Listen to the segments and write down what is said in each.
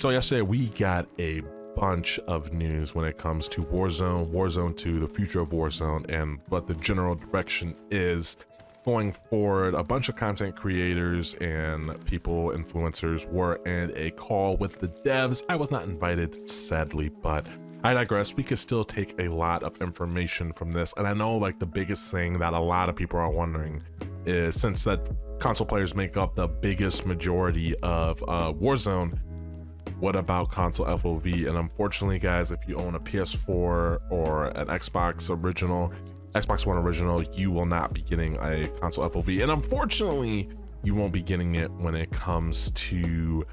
So yesterday we got a bunch of news when it comes to Warzone, Warzone 2, the future of Warzone, and what the general direction is going forward. A bunch of content creators and people, influencers, were in a call with the devs. I was not invited, sadly, but I digress. We could still take a lot of information from this, and I know like the biggest thing that a lot of people are wondering is, since that console players make up the biggest majority of Warzone, what about console FOV? And unfortunately, guys, if you own a PS4 or an Xbox One original, you will not be getting a console FOV. And unfortunately, you won't be getting it when it comes to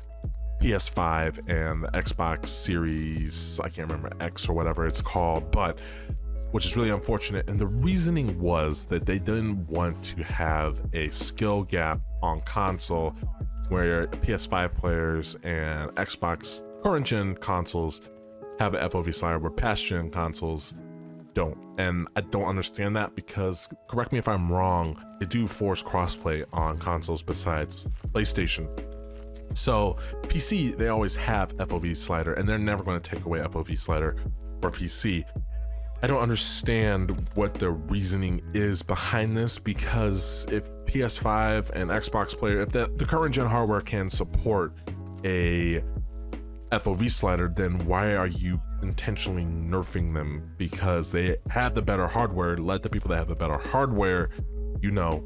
PS5 and the Xbox Series, I can't remember, X or whatever it's called, but which is really unfortunate. And the reasoning was that they didn't want to have a skill gap on console where PS5 players and Xbox current gen consoles have an FOV slider where past gen consoles don't. And I don't understand that, because, correct me if I'm wrong, they do force crossplay on consoles besides PlayStation. So PC, they always have FOV slider, and they're never going to take away FOV slider for PC. I don't understand what the reasoning is behind this, because if PS5 and Xbox player, if the current gen hardware can support a FOV slider, then why are you intentionally nerfing them? Because they have the better hardware. Let the people that have the better hardware, you know,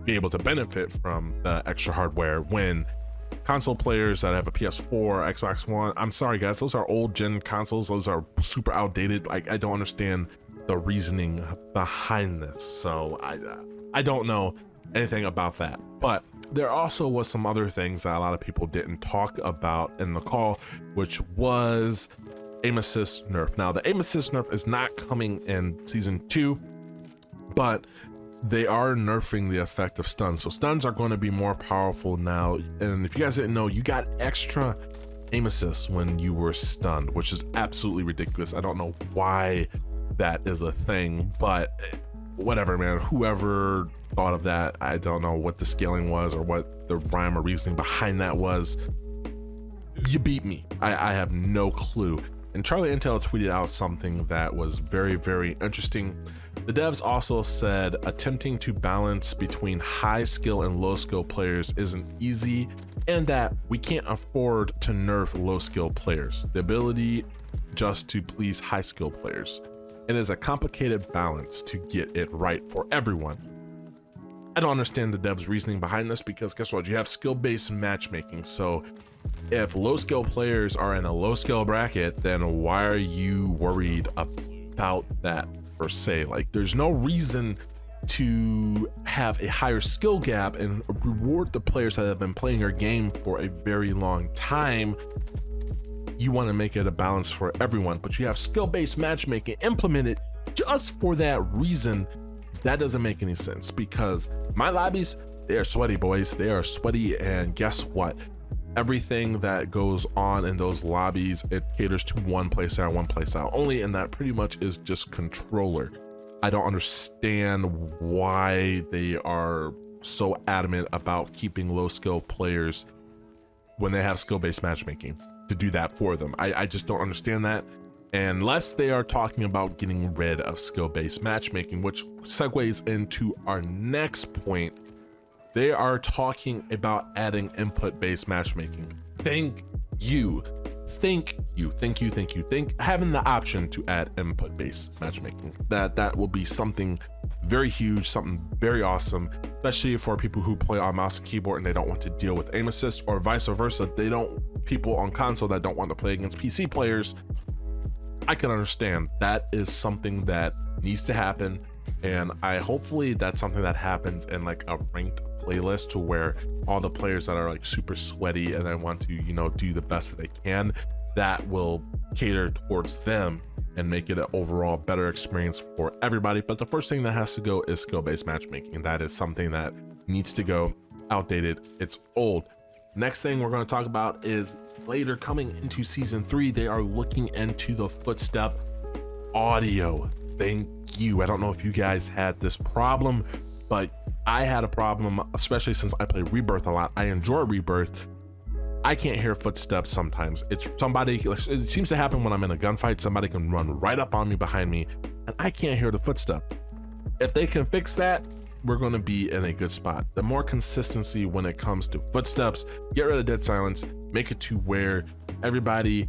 be able to benefit from the extra hardware, when console players that have a PS4, Xbox One, I'm sorry guys, those are old gen consoles, those are super outdated. Like, I don't understand the reasoning behind this, so I don't know anything about that. But there also was some other things that a lot of people didn't talk about in the call, which was aim assist nerf. Now, the aim assist nerf is not coming in season 2, but they are nerfing the effect of stuns. So stuns are going to be more powerful now. And if you guys didn't know, you got extra aim assists when you were stunned, which is absolutely ridiculous. I don't know why that is a thing, but whatever, man. Whoever thought of that, I don't know what the scaling was or what the rhyme or reasoning behind that was. You beat me. I have no clue. And Charlie Intel tweeted out something that was very, very interesting. The devs also said attempting to balance between high skill and low skill players isn't easy, and that we can't afford to nerf low skill players. The ability just to please high skill players. It is a complicated balance to get it right for everyone. I don't understand the devs' reasoning behind this, because guess what? You have skill-based matchmaking. So if low skill players are in a low skill bracket, then why are you worried about that per se? Like, there's no reason to have a higher skill gap and reward the players that have been playing your game for a very long time. You want to make it a balance for everyone, but you have skill-based matchmaking implemented just for that reason. That doesn't make any sense, because my lobbies, they are sweaty, boys. They are sweaty, and guess what? Everything that goes on in those lobbies, it caters to one playstyle only, and that pretty much is just controller. I don't understand why they are so adamant about keeping low skill players when they have skill-based matchmaking to do that for them. I just don't understand that, unless they are talking about getting rid of skill-based matchmaking, which segues into our next point. They are talking about adding input-based matchmaking. Thank you. Having the option to add input-based matchmaking. That will be something very huge, something very awesome, especially for people who play on mouse and keyboard and they don't want to deal with aim assist, or vice versa. People on console that don't want to play against PC players. I can understand. That is something that needs to happen, and hopefully that's something that happens in like a ranked playlist, to where all the players that are like super sweaty and then want to, you know, do the best that they can, that will cater towards them and make it an overall better experience for everybody. But the first thing that has to go is skill-based matchmaking. That is something that needs to go. Outdated, it's old. Next thing we're going to talk about is later, coming into season 3, they are looking into the footstep audio. Thank you. I don't know if you guys had this problem, but I had a problem, especially since I play Rebirth a lot. I enjoy Rebirth, I can't hear footsteps sometimes. It's somebody, it seems to happen when I'm in a gunfight. Somebody can run right up on me, behind me, and I can't hear the footstep. If they can fix that, we're going to be in a good spot. The more consistency when it comes to footsteps, get rid of dead silence, make it to where everybody,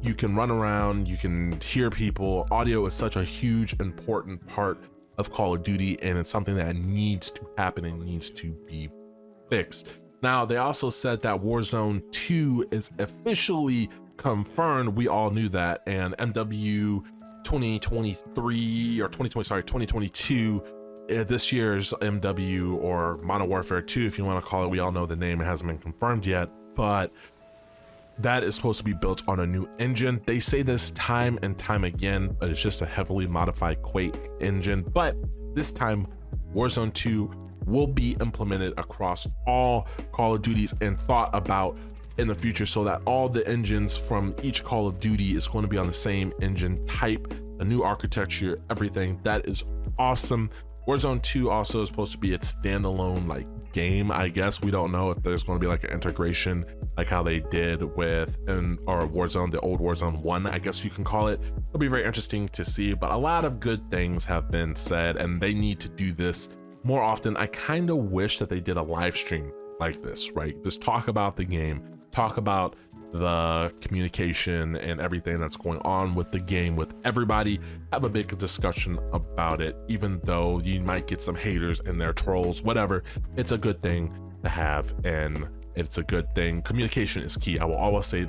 you can run around, you can hear people. Audio is such a huge, important part of Call of Duty, and it's something that needs to happen and needs to be fixed. Now, they also said that Warzone 2 is officially confirmed. We all knew that, and MW 2023 or 2022, this year's MW or Modern Warfare 2, if you want to call it. We all know the name, it hasn't been confirmed yet, but that is supposed to be built on a new engine. They say this time and time again, but it's just a heavily modified Quake engine. But this time, Warzone 2 will be implemented across all Call of Duties and thought about in the future, so that all the engines from each Call of Duty is going to be on the same engine type, the new architecture, everything. That is awesome. Warzone 2 also is supposed to be its standalone like game, I guess. We don't know if there's going to be like an integration like how they did with or Warzone, the old Warzone 1, I guess you can call it. It'll be very interesting to see, but a lot of good things have been said, and they need to do this more often. I kind of wish that they did a live stream like this, right? Just talk about the game, talk about the communication and everything that's going on with the game, with everybody. Have a big discussion about it, even though you might get some haters and their trolls, whatever. It's a good thing to have, and it's a good thing. Communication is key. I will always say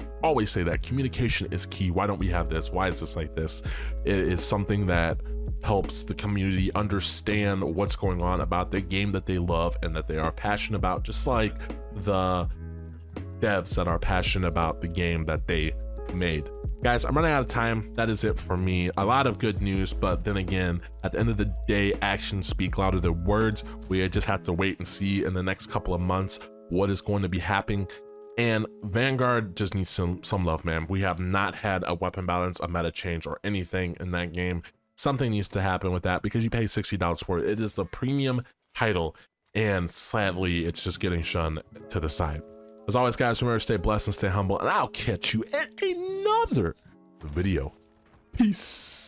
that communication is key. Why don't we have this? Why is this like this? It is something that helps the community understand what's going on about the game that they love and that they are passionate about, just like the devs that are passionate about the game that they made. Guys, I'm running out of time. That is it for me. A lot of good news, but then again, at the end of the day, actions speak louder than words. We just have to wait and see in the next couple of months what is going to be happening. And Vanguard just needs some love, man. We have not had a weapon balance, a meta change, or anything in that game. Something needs to happen with that, because you pay $60 for it. It is the premium title, and sadly, it's just getting shunned to the side. As always, guys, remember to stay blessed and stay humble, and I'll catch you in another video. Peace.